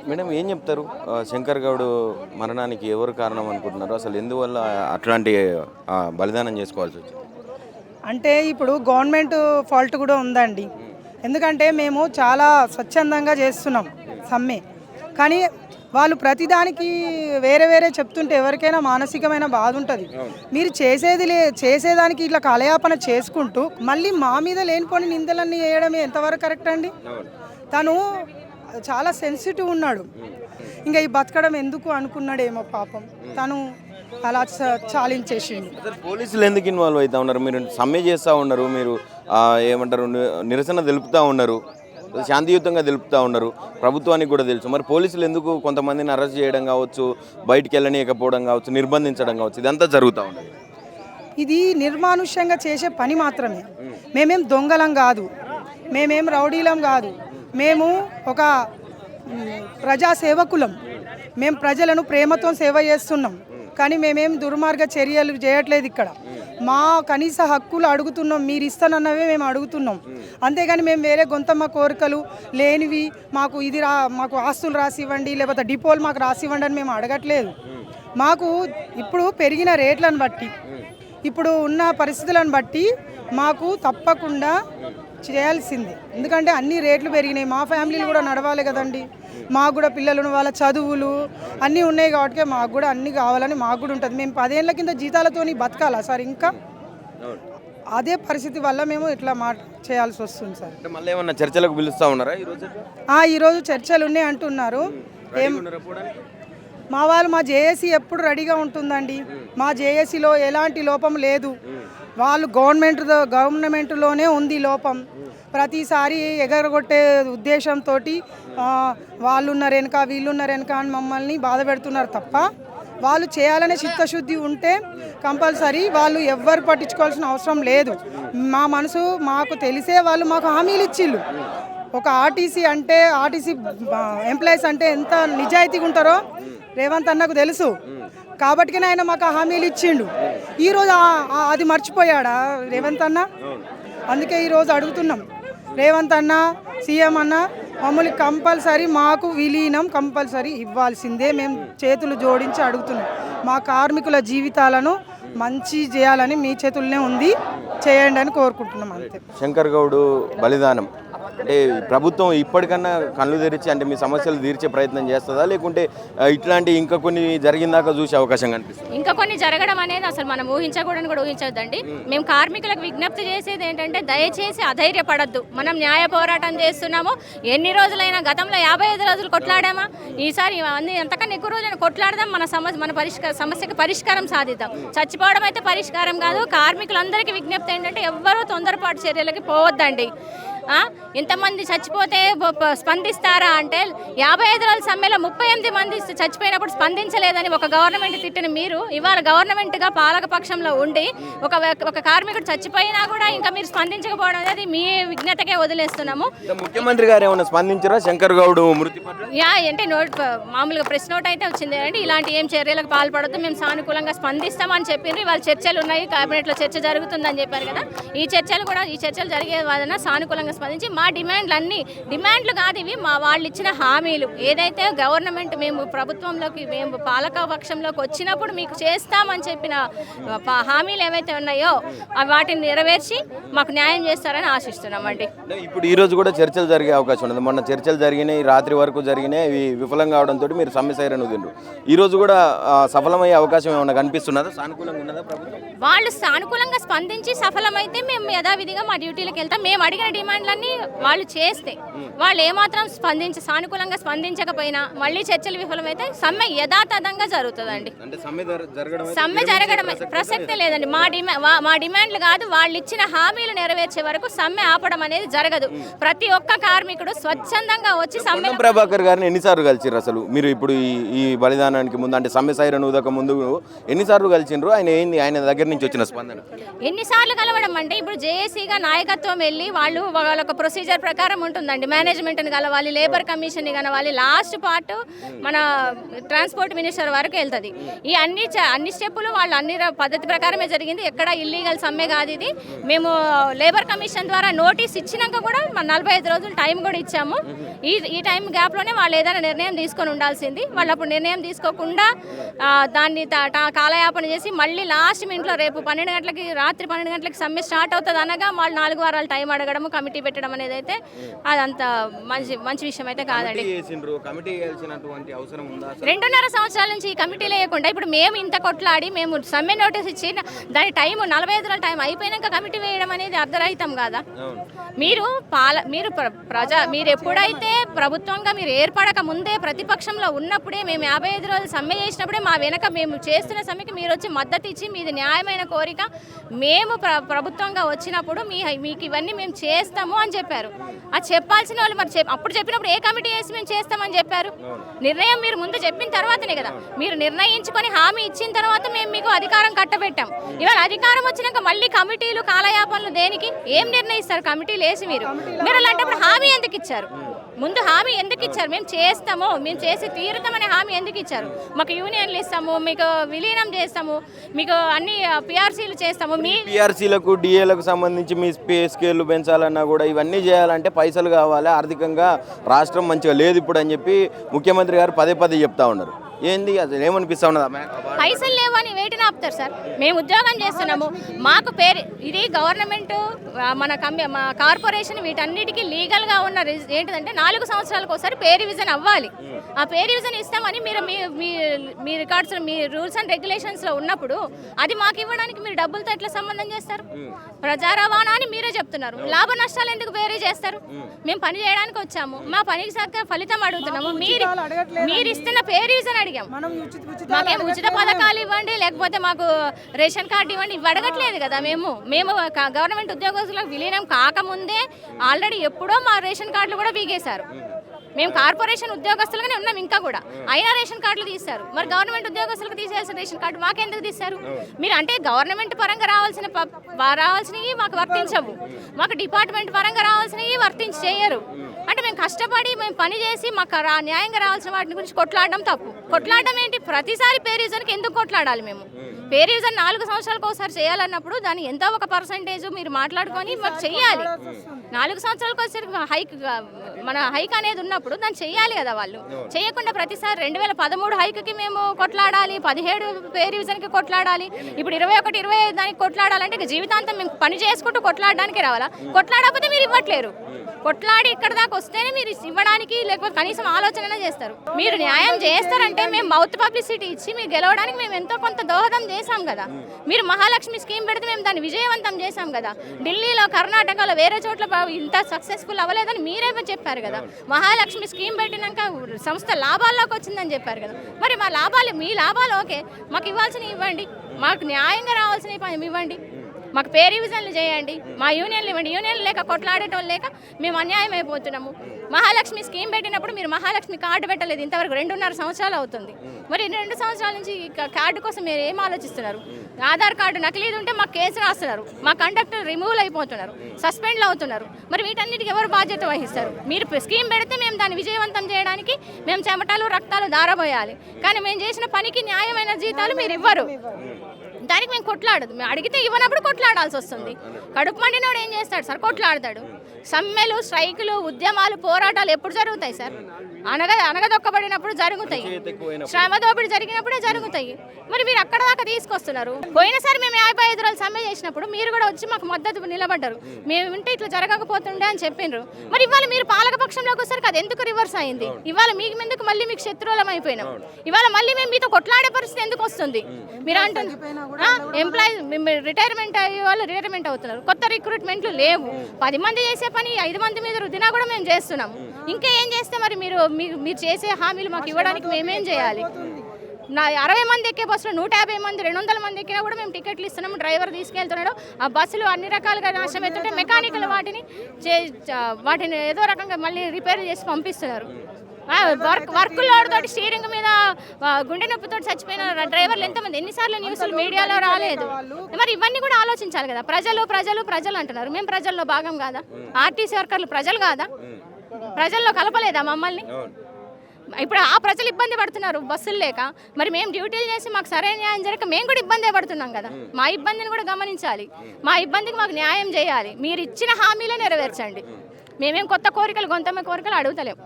Madam ఏం చెప్తారు శంకర్ గౌడ్ మరణానికి ఎవరు కారణం అనుకుంటున్నారు? అసలు ఎందువల్ల అట్లాంటి బలిదానం చేసుకోవాల్సి వచ్చింది? అంటే ఇప్పుడు గవర్నమెంట్ ఫాల్ట్ కూడా ఉందండి. ఎందుకంటే మేము చాలా స్వచ్ఛందంగా చేస్తున్నాం సమ్మె, కానీ వాళ్ళు ప్రతిదానికి వేరే వేరే చెప్తుంటే ఎవరికైనా మానసికమైన బాధ ఉంటుంది. మీరు చేసేదానికి ఇట్లా కాలయాపన చేసుకుంటూ మళ్ళీ మా మీద లేనిపోని నిందలన్నీ వేయడం ఎంతవరకు కరెక్ట్ అండి? తను చాలా సెన్సిటివ్ ఉన్నాడు, ఇంకా ఈ బతకడం ఎందుకు అనుకున్నాడేమో పాపం, తను అలా చాలించేసిండు. పోలీసులు ఎందుకు ఇన్వాల్వ్ అవుతా ఉన్నారు? మీరు సమ్మె చేస్తూ ఉన్నారు, మీరు ఏమంటారు నిరసన తెలుపుతూ ఉన్నారు, శాంతియుతంగా తెలుపుతూ ఉన్నారు, ప్రభుత్వానికి కూడా తెలుసు. మరి పోలీసులు ఎందుకు కొంతమందిని అరెస్ట్ చేయడం కావచ్చు, బయటికి వెళ్ళనీయకపోవడం కావచ్చు, నిర్బంధించడం కావచ్చు, ఇదంతా జరుగుతూ ఉన్నది. ఇది నిర్మానుష్యంగా చేసే పని మాత్రమే. మేమేం దొంగలం కాదు, మేమేం రౌడీలం కాదు, మేము ఒక ప్రజాసేవకులం. మేము ప్రజలను ప్రేమతో సేవ చేస్తున్నాం, కానీ మేమేం దుర్మార్గ చర్యలు చేయట్లేదు. ఇక్కడ మా కనీస హక్కులు అడుగుతున్నాం, మీరు ఇస్తానన్నవే మేము అడుగుతున్నాం. అంతేగాని మేము వేరే గొంతమ్మ కోరికలు లేనివి మాకు ఆస్తులు రాసివ్వండి, లేకపోతే డిపోలు మాకు రాసివ్వండి అని మేము అడగట్లేదు. మాకు ఇప్పుడు పెరిగిన రేట్లను బట్టి, ఇప్పుడు ఉన్న పరిస్థితులను బట్టి మాకు తప్పకుండా చేయాల్సింది. ఎందుకంటే అన్ని రేట్లు పెరిగినాయి, మా ఫ్యామిలీలు కూడా నడవాలి కదండి. మాకు కూడా పిల్లలు, వాళ్ళ చదువులు అన్నీ ఉన్నాయి కాబట్టి మాకు కూడా అన్నీ కావాలని మాకు కూడా ఉంటుంది. మేము 10 ఏళ్ల కింద జీతాలతో బతకాలా సార్? ఇంకా అదే పరిస్థితి వల్ల మేము ఇట్లా చేయాల్సి వస్తుంది సార్. మళ్ళీ ఏమన్నా చర్చలకు పిలుస్తూ ఉన్నారా ఈరోజు చర్చలు ఉన్నాయి అంటున్నారు. మా జేఏసీ ఎప్పుడు రెడీగా ఉంటుందండి. మా జేఏసీలో ఎలాంటి లోపం లేదు. వాళ్ళు గవర్నమెంట్లోనే ఉంది లోపం. ప్రతిసారి ఎగరగొట్టే ఉద్దేశంతో వాళ్ళున్నారు వెనక, వీళ్ళున్నారు వెనక అని మమ్మల్ని బాధ పెడుతున్నారు తప్ప, వాళ్ళు చేయాలనే చిత్తశుద్ధి ఉంటే కంపల్సరీ వాళ్ళు ఎవ్వరు పట్టించుకోవాల్సిన అవసరం లేదు. మా మనసు మాకు తెలిసే వాళ్ళు మాకు హామీలు ఇచ్చిళ్ళు. ఒక ఆర్టీసీ ఎంప్లాయీస్ అంటే ఎంత నిజాయితీగా ఉంటారో రేవంత్ అన్నకు తెలుసు, కాబట్టినే ఆయన మాకు హామీలు ఇచ్చిండు. ఈరోజు అది మర్చిపోయాడా రేవంత్ అన్న? అందుకే ఈరోజు అడుగుతున్నాం, రేవంత్ అన్న, సీఎం అన్న మమ్మల్ని కంపల్సరీ మాకు విలీనం కంపల్సరీ ఇవ్వాల్సిందే. మేము చేతులు జోడించి అడుగుతున్నాం. మా కార్మికుల జీవితాలను మంచి చేయాలని మీ చేతుల్లోనే ఉంది, చేయండి అని కోరుకుంటున్నాం. అంతే. శంకర్ గౌడ్ బలిదానం అంటే ప్రభుత్వం ఇప్పటికన్నా కళ్ళు తెరిచి అంటే మీ సమస్యలు తీర్చే ప్రయత్నం చేస్తుందా, లేకుంటే ఇట్లాంటి ఇంకా కొన్ని జరిగిందాకా చూసే అవకాశం కనిపిస్తుంది? ఇంకా కొన్ని జరగడం అనేది అసలు మనం ఊహించకూడని కూడా ఊహించొద్దండి. మేము కార్మికులకు విజ్ఞప్తి చేసేది ఏంటంటే, దయచేసి అధైర్యపడద్దు. మనం న్యాయ పోరాటం చేస్తున్నాము. ఎన్ని రోజులైనా గతంలో 55 రోజులు కొట్లాడామా, ఈసారి ఎంతకన్నా ఎక్కువ రోజులైనా కొట్లాడదాం. మన సమస్యకి పరిష్కారం సాధిద్దాం. చచ్చిపోవడం అయితే పరిష్కారం కాదు. కార్మికులందరికీ విజ్ఞప్తి ఏంటంటే, ఎవ్వరూ తొందరపాటు చర్యలకి పోవద్దండి. ఇంతమంది చచ్చిపోతే స్పందిస్తారా అంటే, 55 రోజుల సమ్మెలో 38 మంది చచ్చిపోయినప్పుడు స్పందించలేదని ఒక గవర్నమెంట్ తిట్టిన మీరు ఇవాళ గవర్నమెంట్గా పాలక పక్షంలో ఉండి ఒక కార్మికుడు చచ్చిపోయినా కూడా ఇంకా మీరు స్పందించకపోవడం అనేది మీ విజ్ఞతకే వదిలేస్తున్నాము. ముఖ్యమంత్రి గారు ఏమైనా స్పందించారా శంకర్ గౌడ్ మృతి పట్ల? అంటే మామూలుగా ప్రెస్ నోట్ అయితే వచ్చింది అంటే, ఇలాంటి ఏం చర్యలకు పాల్పడద్దు, మేము సానుకూలంగా స్పందిస్తామని చెప్పిండ్రు. ఇవాళ చర్చలు ఉన్నాయి, కేబినెట్లో చర్చ జరుగుతుందని చెప్పారు కదా. ఈ చర్చలు జరిగే వలన సానుకూలంగా స్పందించి మా డిమాండ్లు కాదు ఇవి, వాళ్ళు ఇచ్చిన హామీలు. ఏదైతే గవర్నమెంట్ మేము పాలక పక్షంలోకి వచ్చినప్పుడు మీకు చేస్తామని చెప్పిన హామీలు ఏవైతే ఉన్నాయో వాటిని నెరవేర్చి మాకు న్యాయం చేస్తారని ఆశిస్తున్నామండి. ఇప్పుడు ఈ రోజు కూడా చర్చలు జరిగే అవకాశం ఉంది. మొన్న చర్చలు జరిగినాయి, రాత్రి వరకు జరిగినాయి, ఇవి విఫలం కావడంతో మీరు సమ్మె సైరన్ ఊదిండ్రు. ఈ రోజు కూడా సఫలమయ్యే అవకాశం ఏమైనా కనిపిస్తున్నదా? సానుకూలంగా ఉన్నదా ప్రభుత్వం? వాళ్ళు సానుకూలంగా స్పందించి సఫలమైతే మేము యథావిధిగా మా డ్యూటీలకు వెళ్తాం. మేము అడిగిన డిమాండ్లన్నీ వాళ్ళు చేస్తే, వాళ్ళు ఏమాత్రం సానుకూలంగా స్పందించకపోయినా మళ్ళీ చర్చలు విఫలమైతే సమ్మె యథాతథంగా జరుగుతుందండి. సమ్మె జరగడం ప్రసక్తే లేదండి. మా డిమాండ్లు కాదు, వాళ్ళు ఇచ్చిన హామీలు నెరవేర్చే వరకు సమ్మె ఆపడం అనేది జరగదు. ప్రతి ఒక్క కార్మికుడు స్వచ్ఛందంగా వచ్చి సమ్మె. ప్రభాకర్ గారిని ఎన్నిసార్లు కలిసిర్రు అసలు మీరు? ఇప్పుడు ఈ బలిదానానికి ముందు అంటే సమ్మె సైరన్ ఊదక ముందు ఎన్నిసార్లు కలిసిండ్రు? ఆయన దగ్గర నుంచి వచ్చిన స్పందన ఎన్నిసార్లు కలవడం అంటే, ఇప్పుడు జేఏసీగా నాయకత్వం వెళ్ళి వాళ్ళ ప్రొసీజర్ ప్రకారం ఉంటుందండి. మేనేజ్మెంట్ని కలవాలి, లేబర్ కమిషన్ని కలవాలి, లాస్ట్ పార్ట్ మన ట్రాన్స్పోర్ట్ మినిస్టర్ వరకు వెళ్తుంది. ఈ అన్ని స్టెప్పులు వాళ్ళు అన్ని పద్ధతి ప్రకారమే జరిగింది. ఎక్కడ ఇల్లీగల్ సమ్మె కాదు ఇది. మేము లేబర్ కమిషన్ ద్వారా నోటీస్ ఇచ్చినాక కూడా 45 రోజులు టైం కూడా ఇచ్చాము. ఈ టైం గ్యాప్లోనే వాళ్ళు ఏదైనా నిర్ణయం తీసుకొని ఉండాల్సింది. వాళ్ళు అప్పుడు నిర్ణయం తీసుకోకుండా దాన్ని కాలయాపన చేసి మళ్ళీ లాస్ట్ మినిట్లో రేపు 12 గంటలకి రాత్రి 12 గంటలకి సమ్మె స్టార్ట్ అవుతుంది అనగా వాళ్ళు 4 వారాలు టైం అడగడం, కమిటీ పెట్టడం అనేది అయితే అదంత మంచి విషయం అయితే కాదండి. 2.5 సంవత్సరాల నుంచి ఈ కమిటీ లేకుండా ఇప్పుడు మేము ఇంత కొట్లాడి మేము సమ్మె నోటీస్ ఇచ్చి దాని టైం 45 రోజుల టైం అయిపోయినాక కమిటీ వేయడం అనేది అర్ధరహితం కాదా? మీరు ఎప్పుడైతే ప్రభుత్వంగా మీరు ఏర్పడక ముందే ప్రతిపక్షంలో ఉన్నప్పుడే మేము 55 రోజులు సమ్మె చేసినప్పుడే మా వెనక మేము చేస్తున్న సమ్మెకి మీరు వచ్చి మద్దతు ఇచ్చి మీది న్యాయమైన కోరిక మేము ప్రభుత్వంగా వచ్చినప్పుడు మీకు ఇవన్నీ మేము చేస్తాము అని చెప్పారు. అది చెప్పాల్సిన వాళ్ళు మరి అప్పుడు చెప్పినప్పుడు ఏ కమిటీ వేసి మేము చేస్తామని చెప్పారు? నిర్ణయం మీరు ముందు చెప్పిన తర్వాతనే కదా, మీరు నిర్ణయించుకొని హామీ ఇచ్చిన తర్వాత మేము మీకు అధికారం కట్టబెట్టాం. ఇవాళ అధికారం వచ్చినాక మళ్ళీ కమిటీలు కాలయాపనలు దేనికి? ఏం నిర్ణయిస్తారు కమిటీలు వేసి? మీరు అలాంటప్పుడు హామీ ఎందుకు ఇచ్చారు? ముందు హామీ ఎందుకు ఇచ్చారు? మేము చేస్తాము, మేము చేసి తీరుతామనే హామీ ఎందుకు ఇచ్చారు? మాకు యూనియన్లు ఇస్తాము, మీకు విలీనం చేస్తాము, మీకు అన్ని పిఆర్సీలు చేస్తాము. మీ పిఆర్సీలకు డిఏలకు సంబంధించి మీ పే స్కేళ్ళు పెంచాలన్నా కూడా ఇవన్నీ చేయాలంటే పైసలు కావాలి, ఆర్థికంగా రాష్ట్రం మంచిగా లేదు ఇప్పుడు అని చెప్పి ముఖ్యమంత్రి గారు పదే చెప్తా ఉన్నారు. ఏంది అసలు ఏమనిపిస్తా ఉన్నది? పైసలు లేవని వేటిని ఆపుతారు సార్? మేము ఉద్యోగం చేస్తున్నాము, మాకు పేరు ఇది గవర్నమెంట్ మా కార్పొరేషన్ వీటన్నిటికీ లీగల్గా ఉన్న ఏంటిదంటే 4 సంవత్సరాలకు ఒకసారి పే రివిజన్ అవ్వాలి. ఆ పే రివిజన్ ఇస్తామని మీరు మీ రికార్డ్స్ మీ రూల్స్ అండ్ రెగ్యులేషన్స్లో ఉన్నప్పుడు అది మాకు ఇవ్వడానికి మీరు డబ్బులతో ఎట్లా సంబంధం చేస్తారు? ప్రజా రవాణా అని మీరే చెప్తున్నారు, లాభ నష్టాలు ఎందుకు వేరే చేస్తారు? మేము పని చేయడానికి వచ్చాము, మా పనికి సరిగ్గా ఫలితం అడుగుతున్నాము. మీరు ఇస్తున్న పే రివిజన్ మాకేం ఉచిత పథకాలు ఇవ్వండి, లేకపోతే మాకు రేషన్ కార్డు ఇవ్వండి, ఇవి అడగట్లేదు కదా. మేము గవర్నమెంట్ ఉద్యోగస్తులకు విలీనం కాకముందే ఆల్రెడీ ఎప్పుడో మా రేషన్ కార్డులు కూడా వీగేశారు. మేము కార్పొరేషన్ ఉద్యోగస్తులుగానే ఉన్నాం ఇంకా కూడా, అయినా రేషన్ కార్డులు తీస్తారు. మరి గవర్నమెంట్ ఉద్యోగస్తులకు తీసేయాల్సిన రేషన్ కార్డు మాకెందుకు తీస్తారు? మీరు అంటే గవర్నమెంట్ పరంగా రావాల్సినవి మాకు వర్తించవు, మాకు డిపార్ట్మెంట్ పరంగా రావాల్సినవి చేయరు. అంటే మేము కష్టపడి మేము పని చేసి మాకు న్యాయంగా రావాల్సిన వాటి గురించి కొట్లాడడం తప్పు. కొట్లాడడం ఏంటి? ప్రతిసారి పే రివిజన్కి ఎందుకు కొట్లాడాలి? మేము పే రివిజన్ 4 సంవత్సరాలకు ఒకసారి చేయాలన్నప్పుడు దాని ఎంతో ఒక పర్సంటేజ్ మీరు మాట్లాడుకొని మాకు చెయ్యాలి. 4 సంవత్సరాలకు ఒకసారి మన హైక్ అనేది ఉన్నప్పుడు దాన్ని చెయ్యాలి కదా. వాళ్ళు చేయకుండా ప్రతిసారి 2013 హైక్కి మేము కొట్లాడాలి, 17 పే రివిజన్కి కొట్లాడాలి, ఇప్పుడు 21, 25 దానికి కొట్లాడాలంటే జీవితాంతం మేము పని చేసుకుంటూ కొట్లాడడానికి రావాలా? కొట్లాడకపోతే మీరు ఇవ్వట్లేరు. కొట్లాడి ఇక్కడ దాకా వస్తేనే మీరు ఇవ్వడానికి, లేకపోతే కనీసం ఆలోచన చేస్తారు. మీరు న్యాయం చేస్తారంటే మేము మౌత్ పబ్లిసిటీ ఇచ్చి మీరు గెలవడానికి మేము ఎంతో కొంత దోహదం చేశాం కదా. మీరు మహాలక్ష్మి స్కీమ్ పెడితే మేము దాన్ని విజయవంతం చేశాం కదా. ఢిల్లీలో, కర్ణాటకలో వేరే చోట్ల ఇంత సక్సెస్ఫుల్ అవ్వలేదని మీరే చెప్పారు కదా. మహాలక్ష్మి స్కీమ్ పెట్టినాక సంస్థ లాభాల్లోకి వచ్చిందని చెప్పారు కదా. మరి మీ లాభాలు ఓకే, మాకు ఇవ్వాల్సినవి ఇవ్వండి, మాకు న్యాయంగా రావాల్సినవి ఇవ్వండి, మాకు పే రివిజన్లు చేయండి, మా యూనియన్లు ఇవ్వండి. యూనియన్లు లేక కొట్లాడటం లేక మేము అన్యాయం అయిపోతున్నాము. మహాలక్ష్మి స్కీమ్ పెట్టినప్పుడు మీరు మహాలక్ష్మి కార్డు పెట్టలేదు, ఇంతవరకు 2.5 సంవత్సరాలు అవుతుంది. మరి 2 సంవత్సరాల నుంచి కార్డు కోసం మీరు ఏం ఆలోచిస్తున్నారు? ఆధార్ కార్డు నకిలీది ఉంటే మాకు కేసు రాస్తున్నారు, మా కండక్టర్ రిమూవ్ అయిపోతున్నారు, సస్పెండ్లు అవుతున్నారు. మరి వీటన్నిటికీ ఎవరు బాధ్యత వహిస్తారు? మీరు స్కీమ్ పెడితే మేము దాన్ని విజయవంతం చేయడానికి మేము చెమటలు రక్తాలు దారబోయాలి, కానీ మేము చేసిన పనికి న్యాయమైన జీతాలు మీరు ఇవ్వరు. దానికి మేము కొట్లాడదు, మేము అడిగితే ఇవ్వనప్పుడు కొట్లాడాల్సి వస్తుంది. కడుపు మండినోడు ఏం చేస్తాడు సార్? కొట్లాడతాడు. సమ్మెలు, స్ట్రైకులు, ఉద్యమాలు, పోరాటాలు ఎప్పుడు జరుగుతాయి సార్? అనగదొక్కబడినప్పుడు జరుగుతాయి, శ్రమ దోపిడి జరిగినప్పుడే జరుగుతాయి. మరి మీరు అక్కడ దాకా తీసుకొస్తున్నారు. పోయినసారి మేము 55 రోజులు సమ్మె చేసినప్పుడు మీరు కూడా వచ్చి మాకు మద్దతు నిలబడ్డారు, మేము వింటే ఇట్లా జరగకపోతుండే అని చెప్పిండ్రు. మరి ఇవాళ మీరు పాలకపక్షంలోకి వచ్చేసరికి అది ఎందుకు రివర్స్ అయింది? ఇవాళ మీకు మళ్ళీ మీకు శత్రువులం అయిపోయినాం. ఇవాళ మళ్ళీ మేము మీతో కొట్లాడే పరిస్థితి ఎందుకు వస్తుంది? మీరు అంటున్నారు ఎంప్లాయీస్ రిటైర్మెంట్ అయ్యే వాళ్ళు రిటైర్మెంట్ అవుతున్నారు, కొత్త రిక్రూట్మెంట్లు లేవు. 10 మంది చేసే పని 5 మంది మీద రుద్దినా కూడా మేము చేస్తున్నాం. ఇంకా ఏం చేస్తే మరి మీరు చేసే హామీలు మాకు ఇవ్వడానికి మేమేం చేయాలి? 60 మంది ఎక్కే బస్సులో 150 మంది 200 మంది ఎక్కినా కూడా మేము టికెట్లు ఇస్తున్నాము, డ్రైవర్ తీసుకెళ్తున్నాడు. ఆ బస్సులు అన్ని రకాలుగా నాశనం అవుతుంటే మెకానికల్ వాటిని ఏదో రకంగా మళ్ళీ రిపేర్ చేసి పంపిస్తున్నారు. వర్క్ లోడ్ తోటి స్టీరింగ్ మీద గుండె నొప్పితో చచ్చిపోయిన డ్రైవర్లు ఎంతమంది? ఎన్నిసార్లు న్యూస్లు మీడియాలో రాలేదు? మరి ఇవన్నీ కూడా ఆలోచించాలి కదా. ప్రజలు అంటున్నారు, మేము ప్రజల్లో భాగం కాదా? ఆర్టీసీ వర్కర్లు ప్రజలు కాదా? ప్రజల్లో కలపలేదా మమ్మల్ని? ఇప్పుడు ఆ ప్రజలు ఇబ్బంది పడుతున్నారు బస్సులు లేక. మరి మేము డ్యూటీలు చేసి మాకు సరైన న్యాయం జరగక మేము కూడా ఇబ్బంది పడుతున్నాం కదా. మా ఇబ్బందిని కూడా గమనించాలి, మా ఇబ్బందికి మాకు న్యాయం చేయాలి. మీరు ఇచ్చిన హామీలే నెరవేర్చండి. మేమేం కొత్త కోరికలు, గొంతమ్మ కోరికలు అడుగుతలేము.